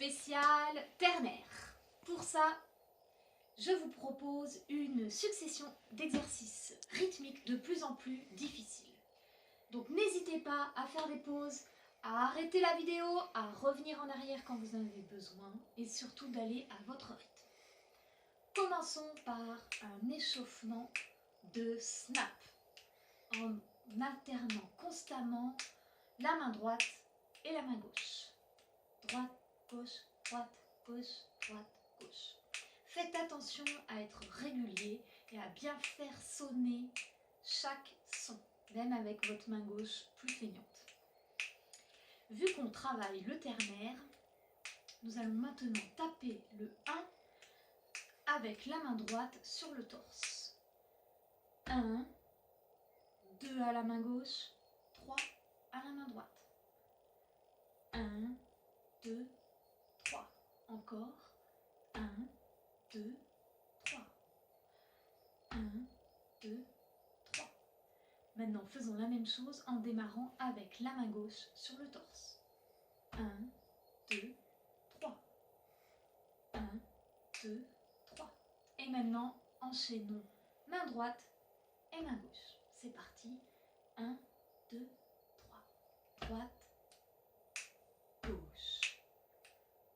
spécial ternaire. Pour ça, je vous propose une succession d'exercices rythmiques de plus en plus difficiles. Donc n'hésitez pas à faire des pauses, à arrêter la vidéo, à revenir en arrière quand vous en avez besoin et surtout d'aller à votre rythme. Commençons par un échauffement de snap en alternant constamment la main droite et la main gauche. Droite, gauche, droite, gauche, droite, gauche. Faites attention à être régulier et à bien faire sonner chaque son, même avec votre main gauche plus feignante. Vu qu'on travaille le ternaire, nous allons maintenant taper le 1 avec la main droite sur le torse. 1, 2 à la main gauche, 3 à la main droite. 1, 2, 3. Encore. 1, 2, 3. 1, 2, 3. Maintenant, faisons la même chose en démarrant avec la main gauche sur le torse. 1, 2, 3. 1, 2, 3. Et maintenant, enchaînons main droite et main gauche. C'est parti. 1, 2, 3. Droite, gauche.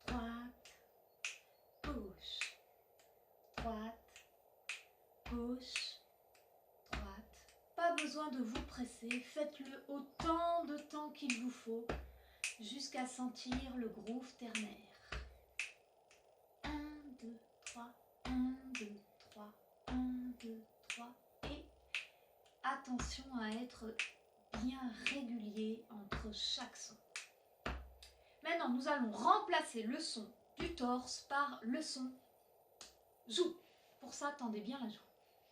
Droite, gauche. Droite, gauche, droite. Pas besoin de vous presser. Faites-le autant de temps qu'il vous faut jusqu'à sentir le groove ternaire. 1, 2, 3. 1, 2, 3. 1, 2, 3. Et attention à être bien régulier entre chaque son. Maintenant, nous allons remplacer le son du torse par le son joue. Pour ça, tendez bien la joue.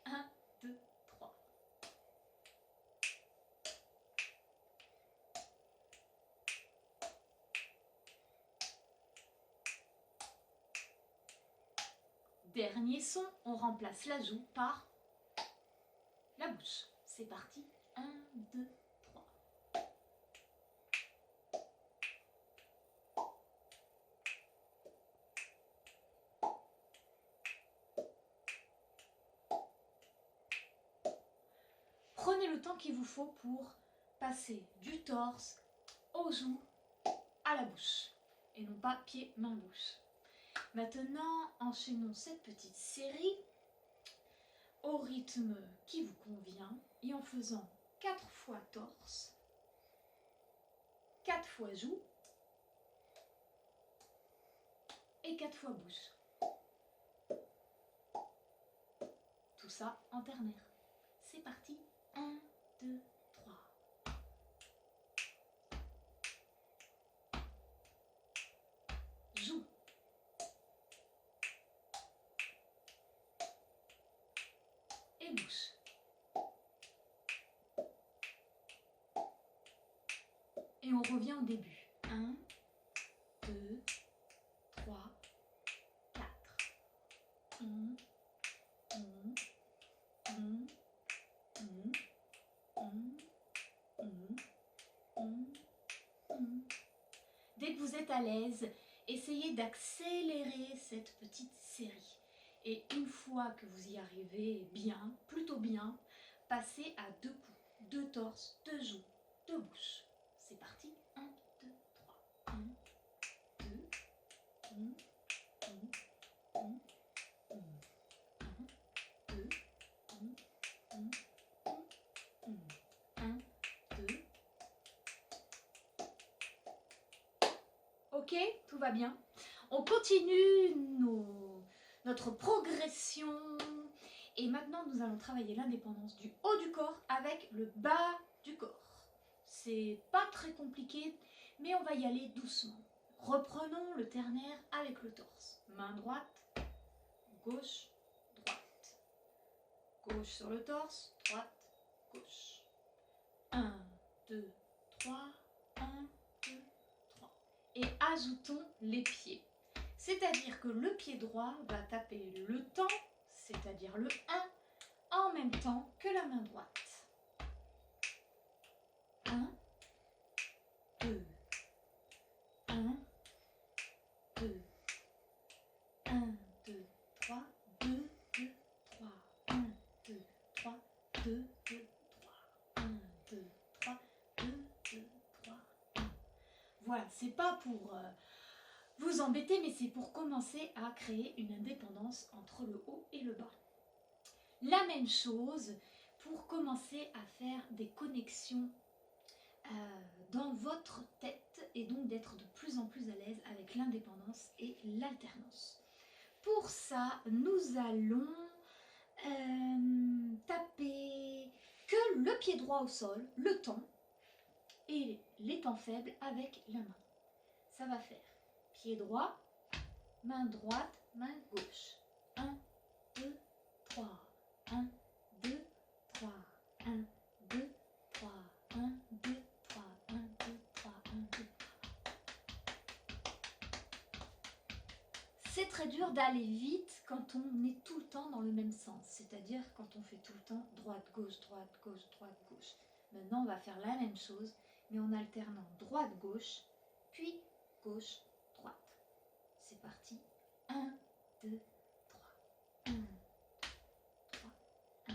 1, 2, 3. Dernier son, on remplace la joue par la bouche. C'est parti. 1, 2, 3. Prenez le temps qu'il vous faut pour passer du torse aux joues à la bouche et non pas pied, main, bouche. Maintenant, enchaînons cette petite série au rythme qui vous convient et en faisant 4 fois torse, 4 fois joue et 4 fois bouche. Tout ça en ternaire. C'est parti. 1, 2, 3. Joue. Et bouche. Et on revient au début. 1, 2, 3, 4. 1, 1, 1. Dès que vous êtes à l'aise, essayez d'accélérer cette petite série. Et une fois que vous y arrivez bien, plutôt bien, passez à 2 coups, 2 torses, 2 joues, 2 bouches. C'est parti. 1, 2, 3. 1, 2, 1, 1, 1, 1, 2, 1, 1, 2. Ok, tout va bien. On continue notre progression. Et maintenant, nous allons travailler l'indépendance du haut du corps avec le bas du corps. C'est pas très compliqué, mais on va y aller doucement. Reprenons le ternaire avec le torse. Main droite, gauche, droite. Gauche sur le torse, droite, gauche. 1, 2, 3, 1, 2, 3. Et ajoutons les pieds. C'est-à-dire que le pied droit va taper le temps, c'est-à-dire le 1, en même temps que la main droite. 1, 2, 1, 2, 2, 1, 2, 3, 2, 2, 3, 1, 2, 3, 2, 2, 3, 1, 2, 3, 2, 2, 3, 1. Voilà, c'est pas pour vous embêter, mais c'est pour commencer à créer une indépendance entre le haut et le bas. La même chose pour commencer à faire des connexions dans votre tête et donc d'être de plus en plus à l'aise avec l'indépendance et l'alternance. Pour ça, nous allons taper que le pied droit au sol, le temps, et les temps faibles avec la main. Ça va faire pied droit, main droite, main gauche. 1, 2, 3. 1, 2, 3. 1, 2, 3. 1, 2, 3. 1, 2, 3. 1, 2, 3. C'est très dur d'aller vite quand on est tout le temps dans le même sens, c'est-à-dire quand on fait tout le temps droite, gauche, droite, gauche, droite, gauche. Maintenant, on va faire la même chose, mais en alternant droite, gauche, puis gauche, droite. C'est parti. 1, 2, 3. 1, 3, 1,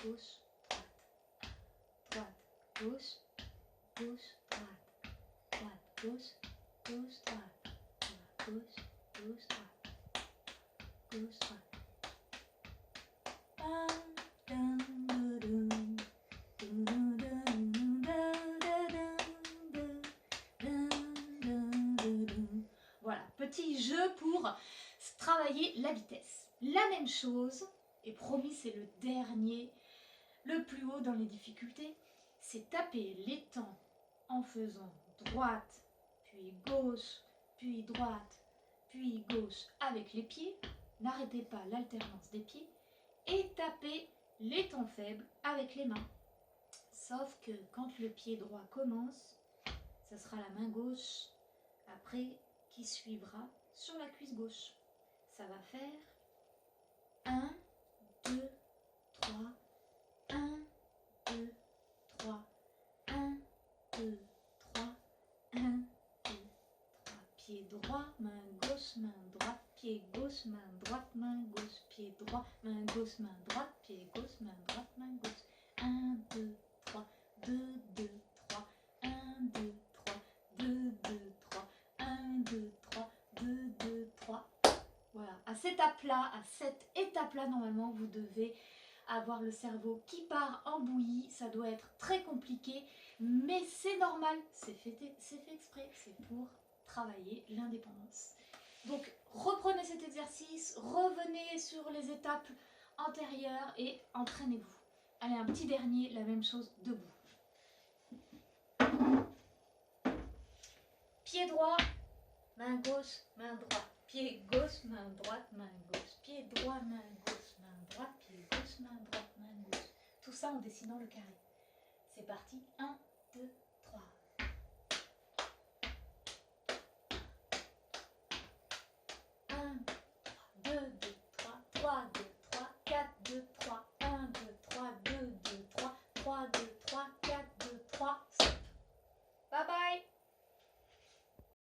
gauche, droite. Droite, gauche, gauche, droite. Droite, gauche, gauche, droite. Droite, gauche, gauche, droite. Gauche, droite. Voilà, petit jeu pour travailler la vitesse. La même chose, et promis c'est le dernier, le plus haut dans les difficultés, c'est taper les temps en faisant droite, puis gauche, puis droite, puis gauche avec les pieds. N'arrêtez pas l'alternance des pieds et taper les temps faibles avec les mains. Sauf que quand le pied droit commence, ça sera la main gauche après qui suivra sur la cuisse gauche. Ça va faire 1, 2, 3, 1, 2, 3, 1, 2, 3, 1, 2, 3. Pied droit, main gauche, main droite, pied gauche, main droite, main gauche, pied droit, main gauche, main droite, pied gauche, main droite, main gauche. 1, 2, 3, 2, 2, 3, 1, 2, 3, 2, 2, 3, 1, 2, 3, 2, 2, 3. Voilà, à cette étape-là, normalement, vous devez avoir le cerveau qui part en bouillie. Ça doit être très compliqué, mais c'est normal, c'est fait exprès, c'est pour travailler l'indépendance. Donc, reprenez cet exercice, revenez sur les étapes antérieures et entraînez-vous. Allez, un petit dernier, la même chose, debout. Pied droit, main gauche, main droite. Pied gauche, main droite, main gauche. Pied droit, main gauche, main droite. Pied gauche, main droite, main gauche. Tout ça en dessinant le carré. C'est parti. 1, 2, 3. 1, 2, 2, 3. 3,